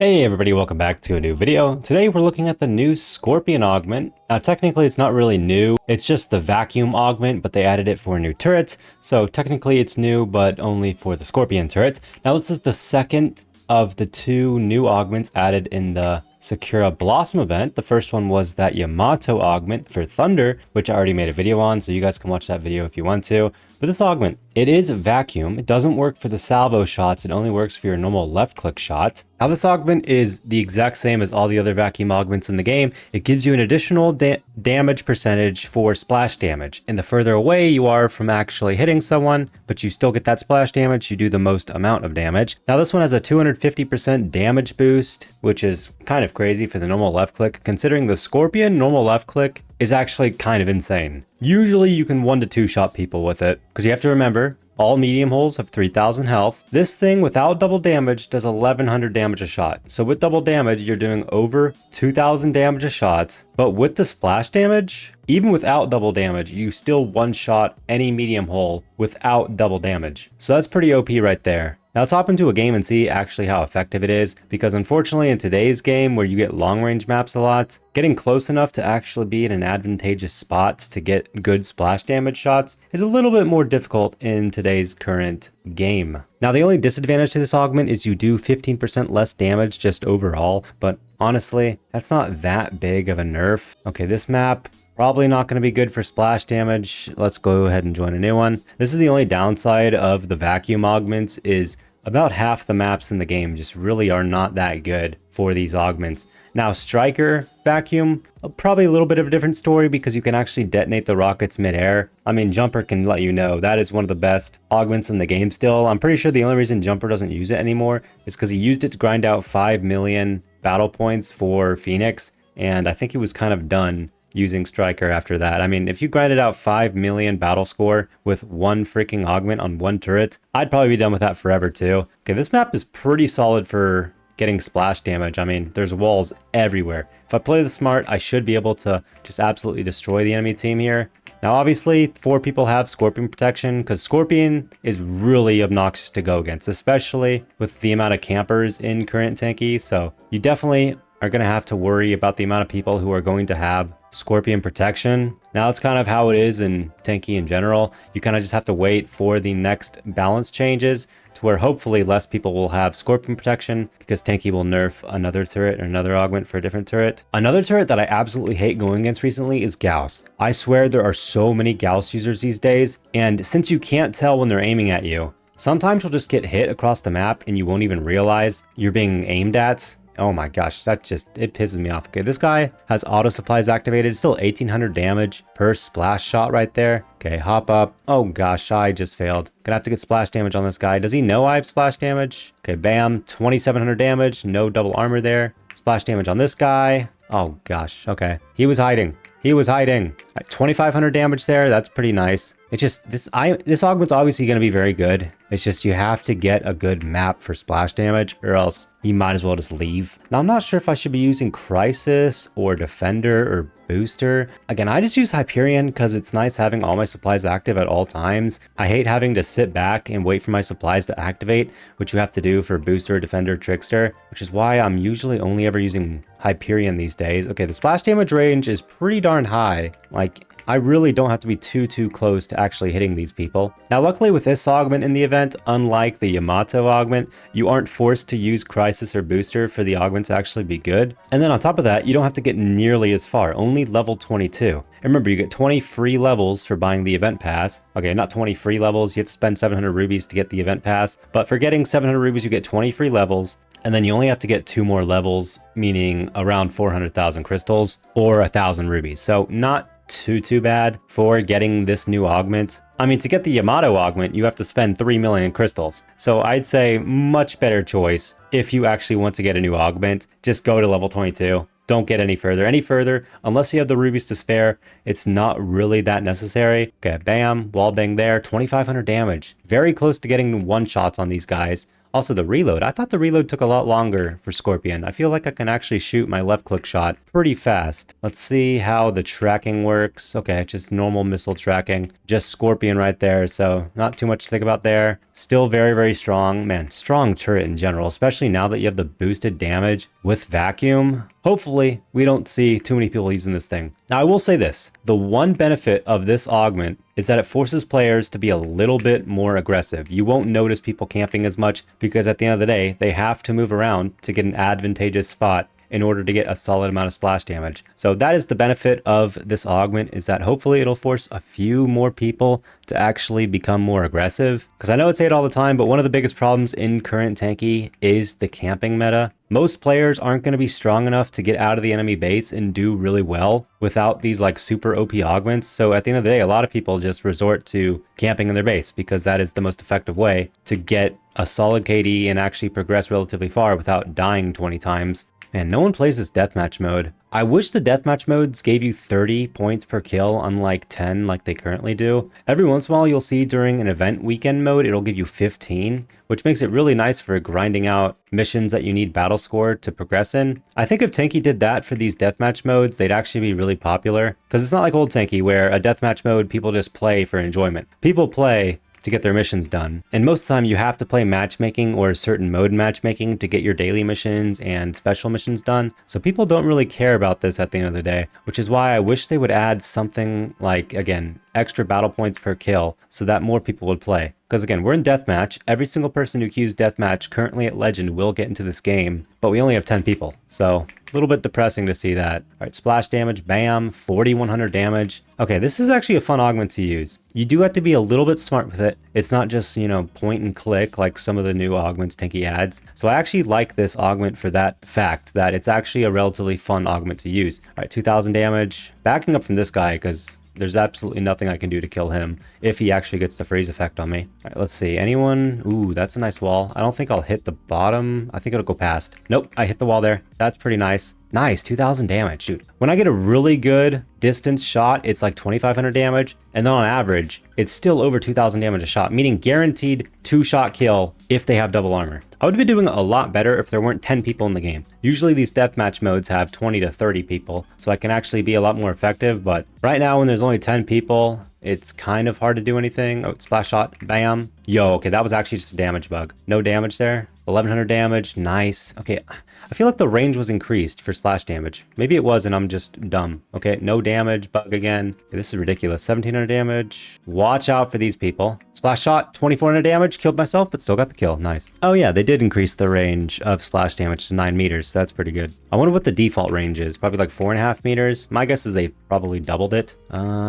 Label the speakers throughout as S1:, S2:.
S1: Hey everybody, welcome back to a new video. Today we're looking at the new Scorpion Augment. Now technically it's not really new, it's just the vacuum augment, but they added it for new turrets. So technically it's new, but only for the Scorpion turret. Now this is the second of the two new augments added in the Sakura Blossom event. The first one was that Yamato augment for Thunder, which I already made a video on, so you guys can watch that video if you want to. But this augment, it is vacuum. It doesn't work for the salvo shots. It only works for your normal left click shot. Now this augment is the exact same as all the other vacuum augments in the game. It gives you an additional damage percentage for splash damage. And the further away you are from actually hitting someone, but you still get that splash damage, you do the most amount of damage. Now this one has a 250% damage boost, which is kind of crazy for the normal left click, considering the Scorpion normal left click is actually kind of insane. Usually you can 1 to 2 shot people with it, because you have to remember, all medium holes have 3000 health. This thing without double damage does 1100 damage a shot. So with double damage, you're doing over 2000 damage a shot. But with the splash damage, even without double damage, you still one shot any medium hole without double damage. So that's pretty OP right there. Now let's hop into a game and see actually how effective it is, because unfortunately in today's game where you get long range maps a lot, getting close enough to actually be in an advantageous spot to get good splash damage shots is a little bit more difficult in today's current game. Now the only disadvantage to this augment is you do 15% less damage just overall, but honestly, that's not that big of a nerf. Okay, this map, probably not going to be good for splash damage. Let's go ahead and join a new one. This is the only downside of the vacuum augments is about half the maps in the game just really are not that good for these augments. Now Striker vacuum, probably a little bit of a different story because you can actually detonate the rockets midair. I mean, Jumper can let you know that is one of the best augments in the game still. I'm pretty sure the only reason Jumper doesn't use it anymore is because he used it to grind out 5 million battle points for Phoenix, and I think he was kind of done using Striker after that. I mean, if you grinded out 5 million battle score with one freaking augment on one turret, I'd probably be done with that forever too. Okay, this map is pretty solid for getting splash damage. I mean, there's walls everywhere. If I play this smart, I should be able to just absolutely destroy the enemy team here. Now, obviously, 4 people have Scorpion protection because Scorpion is really obnoxious to go against, especially with the amount of campers in current Tanki. So you definitely are going to have to worry about the amount of people who are going to have Scorpion protection. Now it's kind of how it is in Tanki in general. You kind of just have to wait for the next balance changes to where hopefully less people will have Scorpion protection because Tanki will nerf another turret or another augment for a different turret. Another turret that I absolutely hate going against recently is Gauss. I swear there are so many Gauss users these days, and since you can't tell when they're aiming at you, sometimes you'll just get hit across the map and you won't even realize you're being aimed at. Oh my gosh, that just, it pisses me off. Okay, this guy has auto supplies activated, still 1800 damage per splash shot right there. Okay, hop up. Oh gosh, I just failed. Gonna have to get splash damage on this guy. Does he know I have splash damage? Okay, bam, 2700 damage, no double armor there. Splash damage on this guy. Oh gosh, okay. He was hiding. He was hiding. 2500 damage there, that's pretty nice. It's just, this augment's obviously going to be very good. It's just you have to get a good map for splash damage or else you might as well just leave. Now I'm not sure if I should be using Crisis or Defender or Booster. Again, I just use Hyperion because it's nice having all my supplies active at all times. I hate having to sit back and wait for my supplies to activate, which you have to do for Booster, Defender, Trickster, which is why I'm usually only ever using Hyperion these days. Okay, the splash damage range is pretty darn high. Like, I really don't have to be too close to actually hitting these people. Now, luckily with this augment in the event, unlike the Yamato augment, you aren't forced to use Crisis or Booster for the augment to actually be good. And then on top of that, you don't have to get nearly as far, only level 22. And remember, you get 20 free levels for buying the event pass. Okay, not 20 free levels, you have to spend 700 rubies to get the event pass. But for getting 700 rubies, you get 20 free levels. And then you only have to get 2 more levels, meaning around 400,000 crystals or 1,000 rubies. So not too bad for getting this new augment. I mean, to get the Yamato augment, you have to spend 3 million crystals. So I'd say much better choice if you actually want to get a new augment. Just go to level 22. Don't get any further. Unless you have the rubies to spare, it's not really that necessary. Okay, bam, wall bang there, 2,500 damage. Very close to getting one shots on these guys. Also the reload. I thought the reload took a lot longer for Scorpion. I feel like I can actually shoot my left click shot pretty fast. Let's see how the tracking works. Okay, just normal missile tracking. Just Scorpion right there, so not too much to think about there. Still very, very strong. Man, strong turret in general, especially now that you have the boosted damage with vacuum. Hopefully, we don't see too many people using this thing. Now, I will say this. The one benefit of this augment is that it forces players to be a little bit more aggressive. You won't notice people camping as much because at the end of the day, they have to move around to get an advantageous spot in order to get a solid amount of splash damage. So that is the benefit of this augment, is that hopefully it'll force a few more people to actually become more aggressive. Because I know I say it all the time, but one of the biggest problems in current Tanki is the camping meta. Most players aren't going to be strong enough to get out of the enemy base and do really well without these like super OP augments. So at the end of the day, a lot of people just resort to camping in their base because that is the most effective way to get a solid KD and actually progress relatively far without dying 20 times. Man, no one plays this deathmatch mode. I wish the deathmatch modes gave you 30 points per kill, unlike 10 like they currently do. Every once in a while you'll see during an event weekend mode, it'll give you 15, which makes it really nice for grinding out missions that you need battle score to progress in. I think if Tanki did that for these deathmatch modes, they'd actually be really popular. Because it's not like old Tanki where a deathmatch mode people just play for enjoyment. People play to get their missions done. And most of the time you have to play matchmaking or a certain mode matchmaking to get your daily missions and special missions done. So people don't really care about this at the end of the day, which is why I wish they would add something like, again, extra battle points per kill so that more people would play. Because again, we're in deathmatch. Every single person who queues deathmatch currently at Legend will get into this game, but we only have 10 people. So a little bit depressing to see that. All right, splash damage, bam, 4,100 damage. Okay, this is actually a fun augment to use. You do have to be a little bit smart with it. It's not just, you know, point and click like some of the new augments Tanki adds. So I actually like this augment for that fact that it's actually a relatively fun augment to use. All right, 2,000 damage. Backing up from this guy because there's absolutely nothing I can do to kill him if he actually gets the freeze effect on me. All right, let's see. Anyone? Ooh, that's a nice wall. I don't think I'll hit the bottom. I think it'll go past. Nope, I hit the wall there. That's pretty nice. Nice, 2,000 damage. Shoot. When I get a really good distance shot, it's like 2,500 damage. And then on average, it's still over 2,000 damage a shot, meaning guaranteed 2-shot kill if they have double armor. I would be doing a lot better if there weren't 10 people in the game. Usually these deathmatch modes have 20 to 30 people, so I can actually be a lot more effective. But right now when there's only 10 people, it's kind of hard to do anything. Oh, splash shot, bam. Yo, okay, that was actually just a damage bug. No damage there. 1,100 damage, nice. Okay, I feel like the range was increased for splash damage. Maybe it was and I'm just dumb. Okay, no damage, bug again. Okay, this is ridiculous. 1,700 damage. Watch out for these people. Splash shot, 2,400 damage. Killed myself, but still got the kill. Nice. Oh yeah, they did increase the range of splash damage to 9 meters. So that's pretty good. I wonder what the default range is. Probably like 4.5 meters. My guess is they probably doubled it.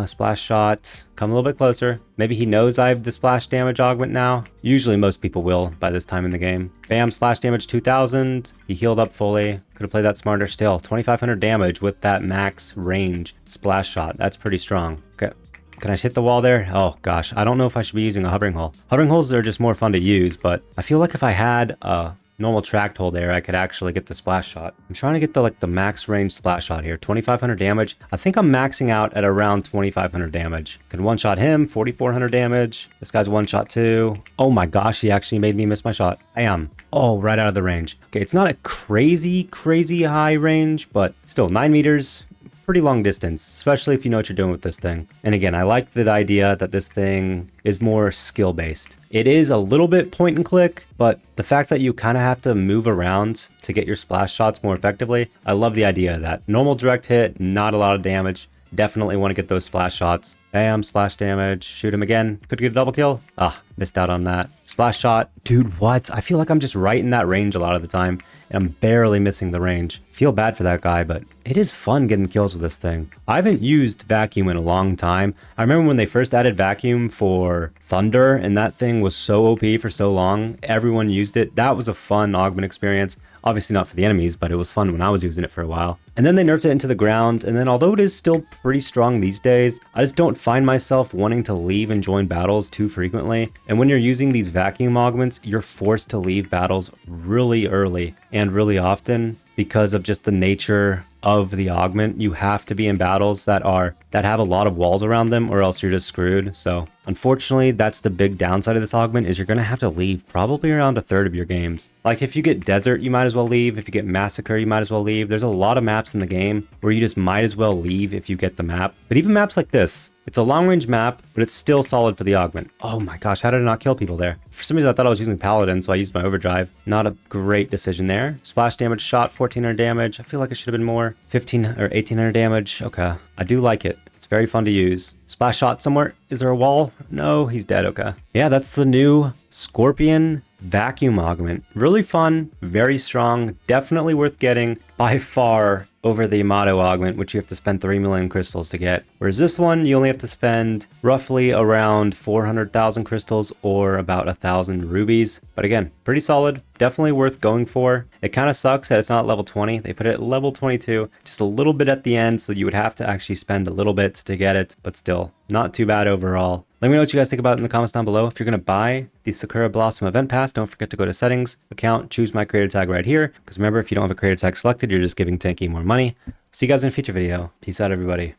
S1: Splash shot. Come a little bit closer. Maybe he knows I have the splash damage augment now. Usually most people will by this time in the game. Bam, splash damage 2,000. He healed up fully. Could have played that smarter still. 2,500 damage with that max range splash shot. That's pretty strong. Okay. Can I hit the wall there? Oh gosh, I don't know if I should be using a hovering hull. Hovering hulls are just more fun to use, but I feel like if I had a normal tracked hole there, I could actually get the splash shot. I'm trying to get the max range splash shot here. 2,500 damage. I think I'm maxing out at around 2,500 damage. Can one shot him, 4,400 damage. This guy's one shot too. Oh my gosh, he actually made me miss my shot. I am. Oh, right out of the range. Okay, it's not a crazy high range, but still 9 meters. Pretty long distance, especially if you know what you're doing with this thing. And again, I like the idea that this thing is more skill based. It is a little bit point and click, but the fact that you kind of have to move around to get your splash shots more effectively, I love the idea of that. Normal direct hit, not a lot of damage. Definitely want to get those splash shots. Bam, splash damage. Shoot him again. Could get a double kill. Ah, missed out on that. Splash shot. Dude, what? I feel like I'm just right in that range a lot of the time. And I'm barely missing the range. Feel bad for that guy, but it is fun getting kills with this thing. I haven't used vacuum in a long time. I remember when they first added vacuum for Thunder, and that thing was so OP for so long. Everyone used it. That was a fun augment experience. Obviously not for the enemies, but it was fun when I was using it for a while. And then they nerfed it into the ground, and then although it is still pretty strong these days, I just don't find myself wanting to leave and join battles too frequently. And when you're using these vacuum augments, you're forced to leave battles really early and really often because of just the nature of the augment. You have to be in battles that have a lot of walls around them or else you're just screwed. So Unfortunately, that's the big downside of this augment, is you're going to have to leave probably around a third of your games. Like if you get Desert, you might as well leave. If you get Massacre, you might as well leave. There's a lot of maps in the game where you just might as well leave if you get the map. But even maps like this, it's a long range map, but it's still solid for the augment. Oh my gosh, how did I not kill people there? For some reason, I thought I was using Paladin, so I used my overdrive. Not a great decision there. Splash damage shot, 1400 damage. I feel like it should have been more. 15 or 1800 damage. Okay, I do like it. It's very fun to use. Splash shot somewhere. Is there a wall? No, he's dead. Okay. Yeah, that's the new Scorpion vacuum augment. Really fun, very strong, definitely worth getting. By far over the Yamato augment, which you have to spend 3 million crystals to get. Whereas this one, you only have to spend roughly around 400,000 crystals or about 1,000 rubies. But again, pretty solid, definitely worth going for. It kind of sucks that it's not level 20. They put it at level 22, just a little bit at the end, so you would have to actually spend a little bit to get it, but still, not too bad overall. Let me know what you guys think about it in the comments down below. If you're going to buy the Sakura Blossom Event Pass, don't forget to go to Settings, Account, choose my creator tag right here. Because remember, if you don't have a creator tag selected, you're just giving Tanki more money. See you guys in a future video. Peace out, everybody.